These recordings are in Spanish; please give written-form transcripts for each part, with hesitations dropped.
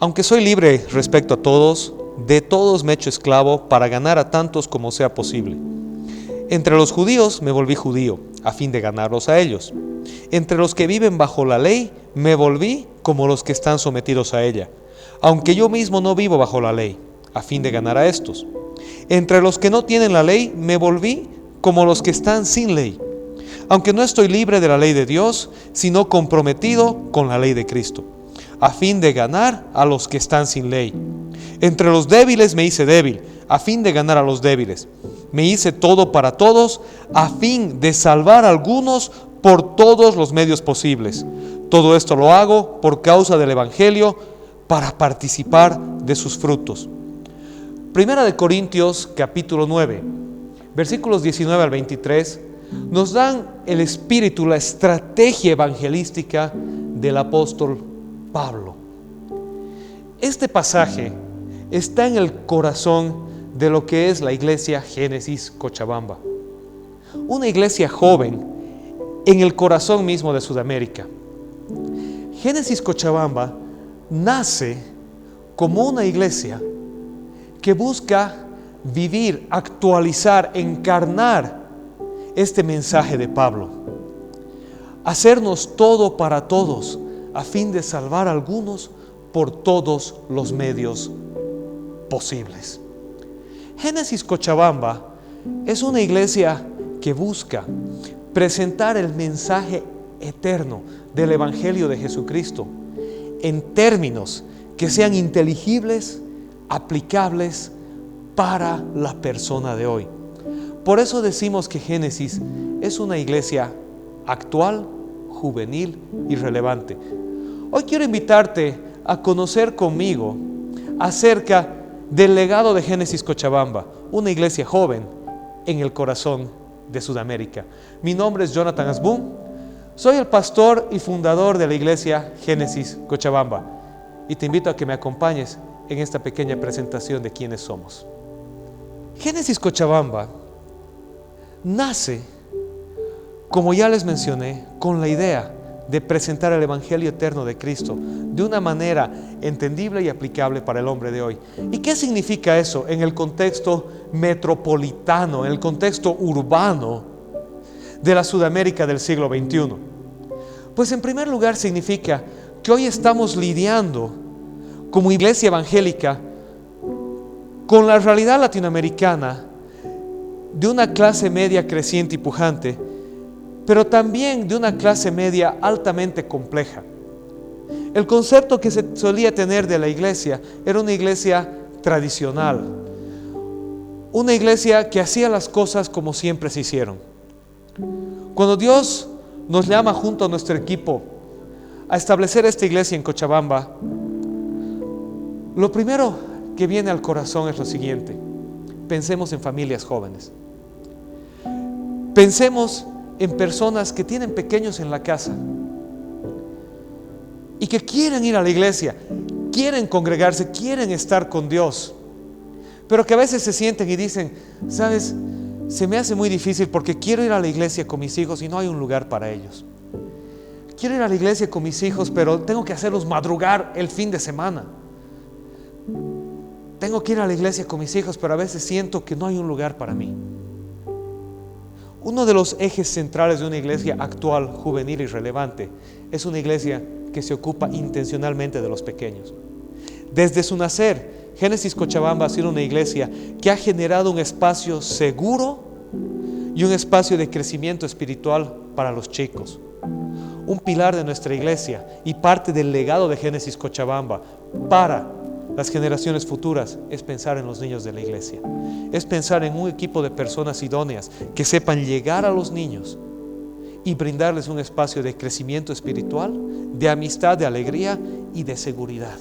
Aunque soy libre respecto a todos, de todos me he hecho esclavo para ganar a tantos como sea posible. Entre los judíos me volví judío, a fin de ganarlos a ellos. Entre los que viven bajo la ley, me volví como los que están sometidos a ella, aunque yo mismo no vivo bajo la ley, a fin de ganar a estos. Entre los que no tienen la ley, me volví como los que están sin ley, aunque no estoy libre de la ley de Dios, sino comprometido con la ley de Cristo, a fin de ganar a los que están sin ley. Entre los débiles me hice débil, a fin de ganar a los débiles. Me hice todo para todos, a fin de salvar a algunos por todos los medios posibles. Todo esto lo hago por causa del Evangelio, para participar de sus frutos. Primera de Corintios, capítulo 9, versículos 19 al 23, nos dan el espíritu, la estrategia evangelística del apóstol Pablo. Este pasaje está en el corazón de lo que es la iglesia Génesis Cochabamba, una iglesia joven en el corazón mismo de Sudamérica. Génesis Cochabamba nace como una iglesia que busca vivir, actualizar, encarnar este mensaje de Pablo. Hacernos todo para todos, a fin de salvar a algunos por todos los medios posibles. Génesis Cochabamba es una iglesia que busca presentar el mensaje eterno del Evangelio de Jesucristo en términos que sean inteligibles, aplicables para la persona de hoy. Por eso decimos que Génesis es una iglesia actual, juvenil y relevante. Hoy quiero invitarte a conocer conmigo acerca del legado de Génesis Cochabamba, una iglesia joven en el corazón de Sudamérica. Mi nombre es Jonathan Asbun, soy el pastor y fundador de la iglesia Génesis Cochabamba y te invito a que me acompañes en esta pequeña presentación de quiénes somos. Génesis Cochabamba nace, como ya les mencioné, con la idea de presentar el Evangelio eterno de Cristo de una manera entendible y aplicable para el hombre de hoy. ¿Y qué significa eso en el contexto metropolitano, en el contexto urbano de la Sudamérica del siglo XXI? Pues en primer lugar significa que hoy estamos lidiando como iglesia evangélica con la realidad latinoamericana de una clase media creciente y pujante, pero también de una clase media altamente compleja. El concepto que se solía tener de la iglesia era una iglesia tradicional, una iglesia que hacía las cosas como siempre se hicieron. Cuando Dios nos llama junto a nuestro equipo a establecer esta iglesia en Cochabamba, lo primero que viene al corazón es lo siguiente: pensemos en familias jóvenes. Pensemos en personas que tienen pequeños en la casa y que quieren ir a la iglesia, quieren congregarse, quieren estar con Dios, pero que a veces se sienten y dicen: ¿sabes? Se me hace muy difícil porque quiero ir a la iglesia con mis hijos y no hay un lugar para ellos. Quiero ir a la iglesia con mis hijos, pero tengo que hacerlos madrugar el fin de semana. Tengo que ir a la iglesia con mis hijos, pero a veces siento que no hay un lugar para mí. Uno de los ejes centrales de una iglesia actual, juvenil y relevante es una iglesia que se ocupa intencionalmente de los pequeños. Desde su nacer, Génesis Cochabamba ha sido una iglesia que ha generado un espacio seguro y un espacio de crecimiento espiritual para los chicos. Un pilar de nuestra iglesia y parte del legado de Génesis Cochabamba para las generaciones futuras es pensar en los niños de la iglesia. Es pensar en un equipo de personas idóneas que sepan llegar a los niños y brindarles un espacio de crecimiento espiritual, de amistad, de alegría y de seguridad,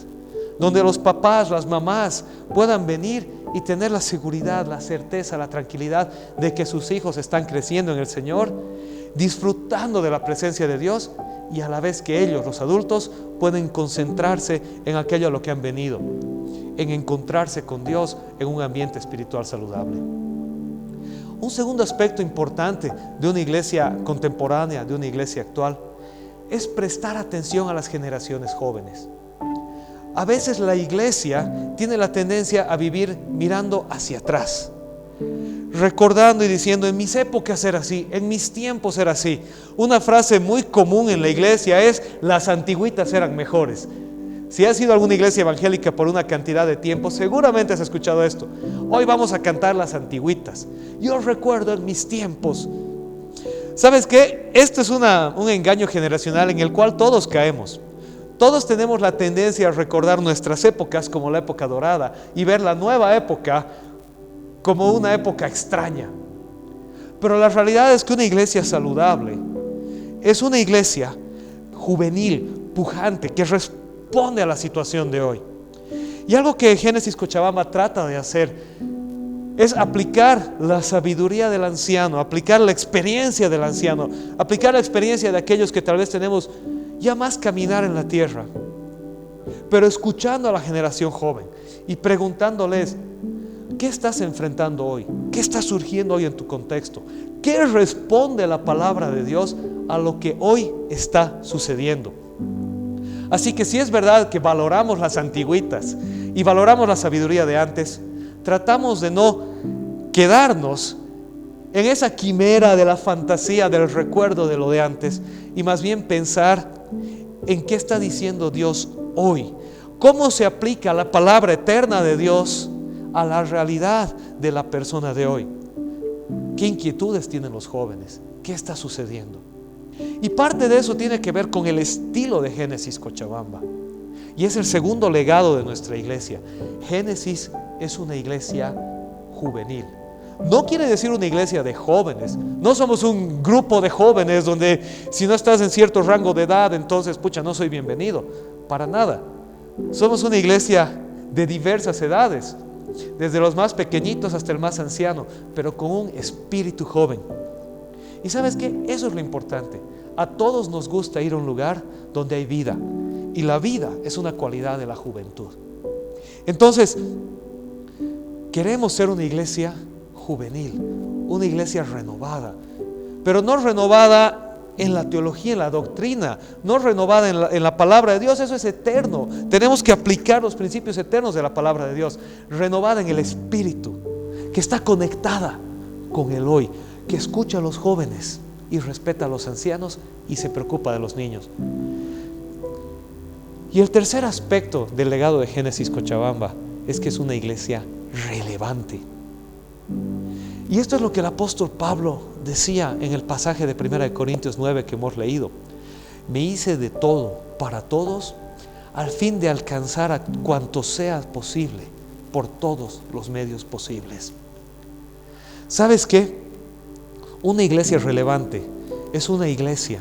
donde los papás, las mamás puedan venir y tener la seguridad, la certeza, la tranquilidad de que sus hijos están creciendo en el Señor, disfrutando de la presencia de Dios, y a la vez que ellos, los adultos, pueden concentrarse en aquello a lo que han venido, en encontrarse con Dios en un ambiente espiritual saludable. Un segundo aspecto importante de una iglesia contemporánea, de una iglesia actual, es prestar atención a las generaciones jóvenes. a veces la iglesia tiene la tendencia a vivir mirando hacia atrás, recordando y diciendo: en mis épocas era así, en mis tiempos era así. Una frase muy común en la iglesia es: las antigüitas eran mejores. Si has ido a alguna iglesia evangélica por una cantidad de tiempo, seguramente has escuchado esto: hoy vamos a cantar las antigüitas. Yo recuerdo en mis tiempos. ¿Sabes qué? Esto es un engaño generacional en el cual todos caemos. Todos tenemos la tendencia a recordar nuestras épocas como la época dorada y ver la nueva época como una época extraña. Pero la realidad es que una iglesia saludable es una iglesia juvenil, pujante, que responde a la situación de hoy. Y algo que Génesis Cochabamba trata de hacer es aplicar la sabiduría del anciano, aplicar la experiencia del anciano, aplicar la experiencia de aquellos que tal vez tenemos ya más caminar en la tierra, pero escuchando a la generación joven y preguntándoles: ¿qué estás enfrentando hoy? ¿Qué está surgiendo hoy en tu contexto? ¿Qué responde la palabra de Dios a lo que hoy está sucediendo? Así que si es verdad que valoramos las antigüitas y valoramos la sabiduría de antes, tratamos de no quedarnos en esa quimera de la fantasía, del recuerdo de lo de antes, y más bien pensar en qué está diciendo Dios hoy. ¿Cómo se aplica la palabra eterna de Dios a la realidad de la persona de hoy? ¿Qué inquietudes tienen los jóvenes? ¿Qué está sucediendo? Y parte de eso tiene que ver con el estilo de Génesis Cochabamba. Y es el segundo legado de nuestra iglesia. Génesis es una iglesia juvenil. No quiere decir una iglesia de jóvenes. No somos un grupo de jóvenes donde si no estás en cierto rango de edad, entonces, no soy bienvenido. Para nada. Somos una iglesia de diversas edades, desde los más pequeñitos hasta el más anciano, pero con un espíritu joven. Y ¿sabes qué? Eso es lo importante. A todos nos gusta ir a un lugar donde hay vida. Y la vida es una cualidad de la juventud. Entonces, queremos ser una iglesia juvenil, una iglesia renovada, pero no renovada en la teología, en la doctrina, no renovada en la palabra de Dios. Eso es eterno. Tenemos que aplicar los principios eternos de la palabra de Dios. Renovada en el espíritu, que está conectada con el hoy, que escucha a los jóvenes y respeta a los ancianos y se preocupa de los niños. Y el tercer aspecto del legado de Génesis Cochabamba es que es una iglesia relevante. Y esto es lo que el apóstol Pablo decía en el pasaje de 1 Corintios 9 que hemos leído: me hice de todo para todos, al fin de alcanzar a cuanto sea posible, por todos los medios posibles. ¿Sabes qué? Una iglesia relevante es una iglesia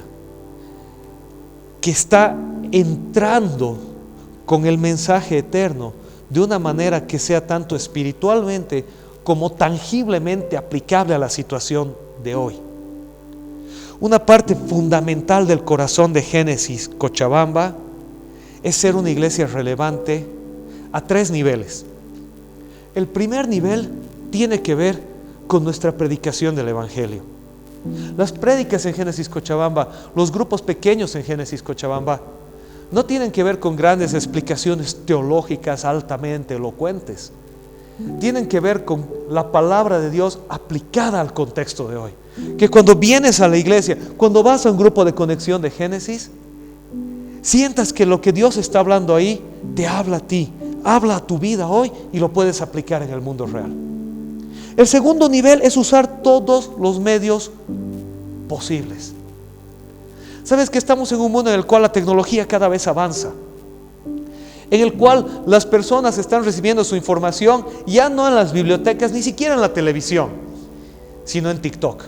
que está entrando con el mensaje eterno de una manera que sea tanto espiritualmente como tangiblemente aplicable a la situación de hoy. Una parte fundamental del corazón de Génesis Cochabamba es ser una iglesia relevante a 3 niveles. El primer nivel tiene que ver con nuestra predicación del Evangelio. Las prédicas en Génesis Cochabamba, los grupos pequeños en Génesis Cochabamba, no tienen que ver con grandes explicaciones teológicas altamente elocuentes. Tienen que ver con la palabra de Dios aplicada al contexto de hoy. Que cuando vienes a la iglesia, cuando vas a un grupo de conexión de Génesis, sientas que lo que Dios está hablando ahí te habla a ti, habla a tu vida hoy y lo puedes aplicar en el mundo real. El segundo nivel es usar todos los medios posibles. Sabes que estamos en un mundo en el cual la tecnología cada vez avanza, en el cual las personas están recibiendo su información ya no en las bibliotecas, ni siquiera en la televisión, sino en TikTok,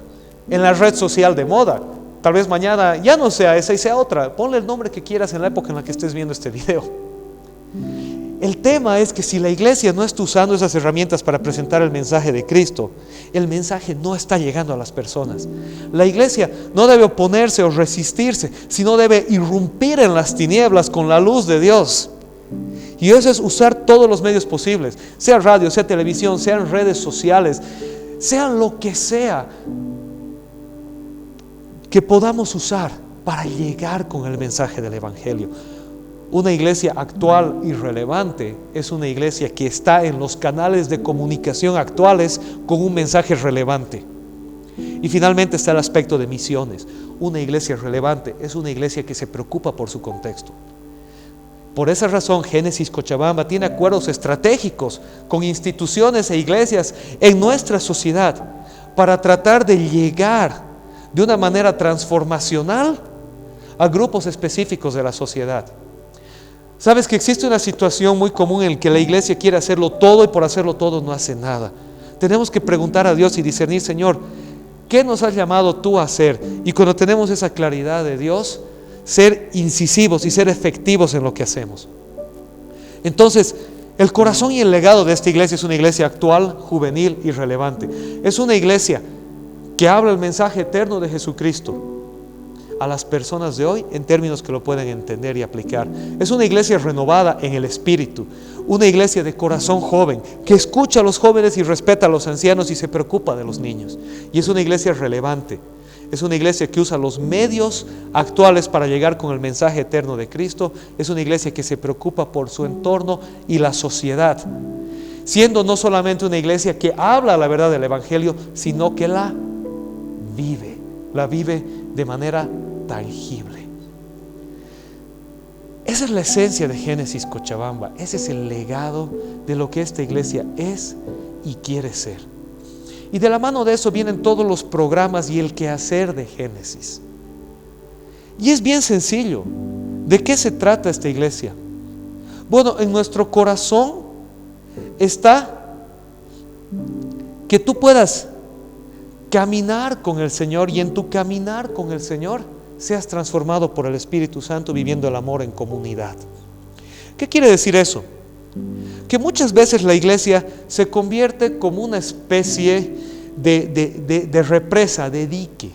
en la red social de moda. Tal vez mañana ya no sea esa y sea otra. Ponle el nombre que quieras en la época en la que estés viendo este video. El tema es que si la iglesia no está usando esas herramientas para presentar el mensaje de Cristo, el mensaje no está llegando a las personas. La iglesia no debe oponerse o resistirse, sino debe irrumpir en las tinieblas con la luz de Dios. Y eso es usar todos los medios posibles, sea radio, sea televisión, sean redes sociales, sea lo que sea que podamos usar para llegar con el mensaje del Evangelio. Una iglesia actual y relevante es una iglesia que está en los canales de comunicación actuales con un mensaje relevante. Y finalmente está el aspecto de misiones. Una iglesia relevante es una iglesia que se preocupa por su contexto. Por esa razón, Génesis Cochabamba tiene acuerdos estratégicos con instituciones e iglesias en nuestra sociedad para tratar de llegar de una manera transformacional a grupos específicos de la sociedad. Sabes que existe una situación muy común en la que la iglesia quiere hacerlo todo y por hacerlo todo no hace nada. Tenemos que preguntar a Dios y discernir, Señor, ¿qué nos has llamado tú a hacer? Y cuando tenemos esa claridad de Dios, ser incisivos y ser efectivos en lo que hacemos. Entonces, el corazón y el legado de esta iglesia es una iglesia actual, juvenil y relevante. Es una iglesia que habla el mensaje eterno de Jesucristo a las personas de hoy en términos que lo pueden entender y aplicar. Es una iglesia renovada en el espíritu, una iglesia de corazón joven, que escucha a los jóvenes y respeta a los ancianos y se preocupa de los niños. Y es una iglesia relevante. Es una iglesia que usa los medios actuales para llegar con el mensaje eterno de Cristo. Es una iglesia que se preocupa por su entorno y la sociedad, siendo no solamente una iglesia que habla la verdad del Evangelio, sino que la vive de manera tangible. Esa es la esencia de Génesis Cochabamba. Ese es el legado de lo que esta iglesia es y quiere ser. Y de la mano de eso vienen todos los programas y el quehacer de Génesis. Y es bien sencillo. ¿De qué se trata esta iglesia? Bueno, en nuestro corazón está que tú puedas caminar con el Señor y en tu caminar con el Señor seas transformado por el Espíritu Santo viviendo el amor en comunidad. ¿Qué quiere decir eso? Que muchas veces la iglesia se convierte como una especie de represa, de dique,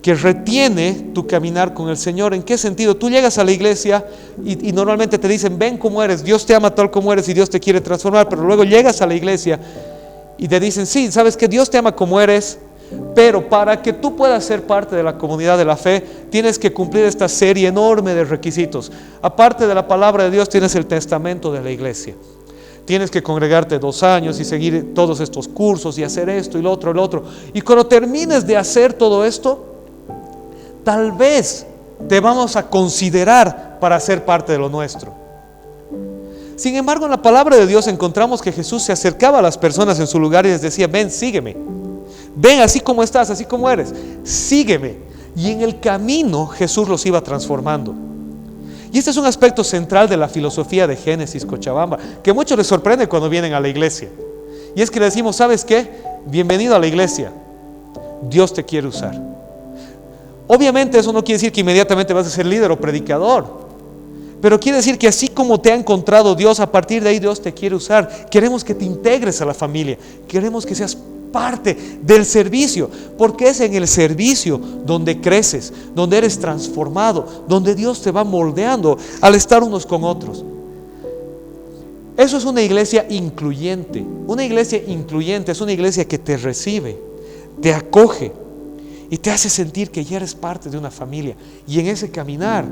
que retiene tu caminar con el Señor. ¿En qué sentido? Tú llegas a la iglesia y normalmente te dicen, ven como eres, Dios te ama tal como eres y Dios te quiere transformar, pero luego llegas a la iglesia y te dicen, sí, sabes que Dios te ama como eres, pero para que tú puedas ser parte de la comunidad de la fe, tienes que cumplir esta serie enorme de requisitos. Aparte de la palabra de Dios, tienes el testamento de la iglesia. Tienes que congregarte 2 años y seguir todos estos cursos y hacer esto y lo otro. Y cuando termines de hacer todo esto, tal vez te vamos a considerar para ser parte de lo nuestro. Sin embargo, en la palabra de Dios encontramos que Jesús se acercaba a las personas en su lugar y les decía, ven, sígueme. Ven así como estás, así como eres, sígueme. Y en el camino Jesús los iba transformando. Y este es un aspecto central de la filosofía de Génesis Cochabamba, que a muchos les sorprende cuando vienen a la iglesia. Y es que le decimos, ¿sabes qué? Bienvenido a la iglesia. Dios te quiere usar. Obviamente eso no quiere decir que inmediatamente vas a ser líder o predicador, pero quiere decir que así como te ha encontrado Dios, a partir de ahí Dios te quiere usar. Queremos que te integres a la familia, queremos que seas parte del servicio, porque es en el servicio donde creces, donde eres transformado, donde Dios te va moldeando al estar unos con otros. Eso es una iglesia incluyente. Una iglesia incluyente es una iglesia que te recibe, te acoge y te hace sentir que ya eres parte de una familia. Y en ese caminar,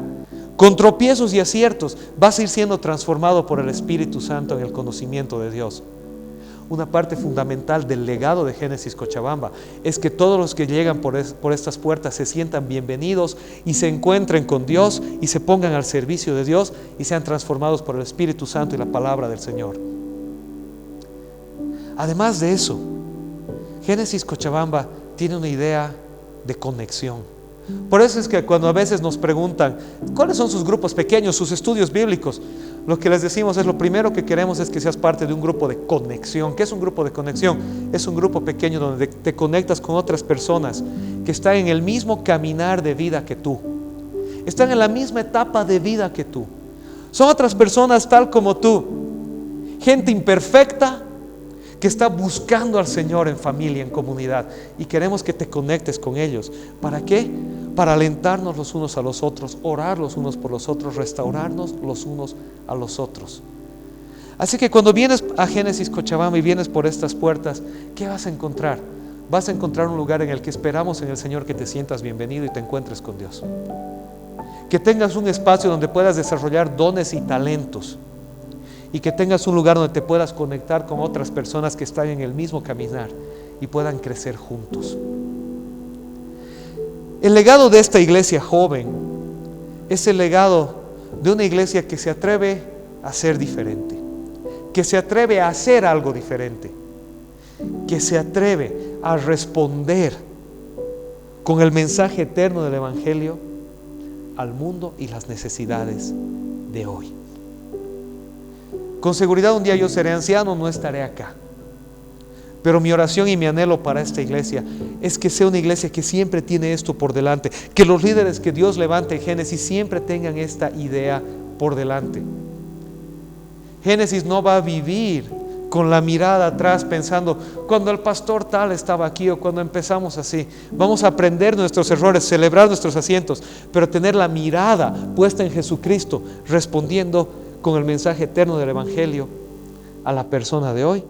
con tropiezos y aciertos, vas a ir siendo transformado por el Espíritu Santo en el conocimiento de Dios. Una parte fundamental del legado de Génesis Cochabamba es que todos los que llegan por estas puertas se sientan bienvenidos y se encuentren con Dios y se pongan al servicio de Dios y sean transformados por el Espíritu Santo y la palabra del Señor. Además de eso, Génesis Cochabamba tiene una idea de conexión. Por eso es que cuando a veces nos preguntan ¿cuáles son sus grupos pequeños, sus estudios bíblicos? Lo que les decimos es lo primero que queremos es que seas parte de un grupo de conexión. ¿Qué es un grupo de conexión? Es un grupo pequeño donde te conectas con otras personas que están en el mismo caminar de vida que tú. Están en la misma etapa de vida que tú. Son otras personas tal como tú. Gente imperfecta que está buscando al Señor en familia, en comunidad. Y queremos que te conectes con ellos. ¿Para qué? Para alentarnos los unos a los otros, orar los unos por los otros, restaurarnos los unos a los otros. Así que cuando vienes a Génesis Cochabamba y vienes por estas puertas, ¿qué vas a encontrar? Vas a encontrar un lugar en el que esperamos en el Señor que te sientas bienvenido y te encuentres con Dios. que tengas un espacio donde puedas desarrollar dones y talentos, y que tengas un lugar donde te puedas conectar con otras personas que están en el mismo caminar y puedan crecer juntos. El legado de esta iglesia joven es el legado de una iglesia que se atreve a ser diferente, que se atreve a hacer algo diferente, que se atreve a responder con el mensaje eterno del Evangelio al mundo y las necesidades de hoy. Con seguridad un día yo seré anciano, no estaré acá. Pero mi oración y mi anhelo para esta iglesia es que sea una iglesia que siempre tiene esto por delante, que los líderes que Dios levante en Génesis siempre tengan esta idea por delante. Génesis no va a vivir con la mirada atrás pensando, cuando el pastor tal estaba aquí o cuando empezamos así. Vamos a aprender nuestros errores, celebrar nuestros asientos, pero tener la mirada puesta en Jesucristo, respondiendo con el mensaje eterno del Evangelio a la persona de hoy,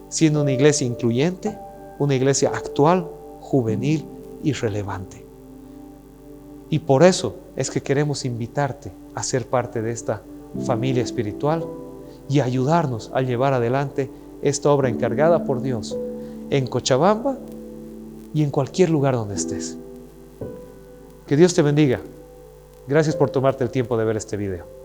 siendo una iglesia incluyente, una iglesia actual, juvenil y relevante. Y por eso es que queremos invitarte a ser parte de esta familia espiritual y ayudarnos a llevar adelante esta obra encargada por Dios en Cochabamba y en cualquier lugar donde estés. Que Dios te bendiga. Gracias por tomarte el tiempo de ver este video.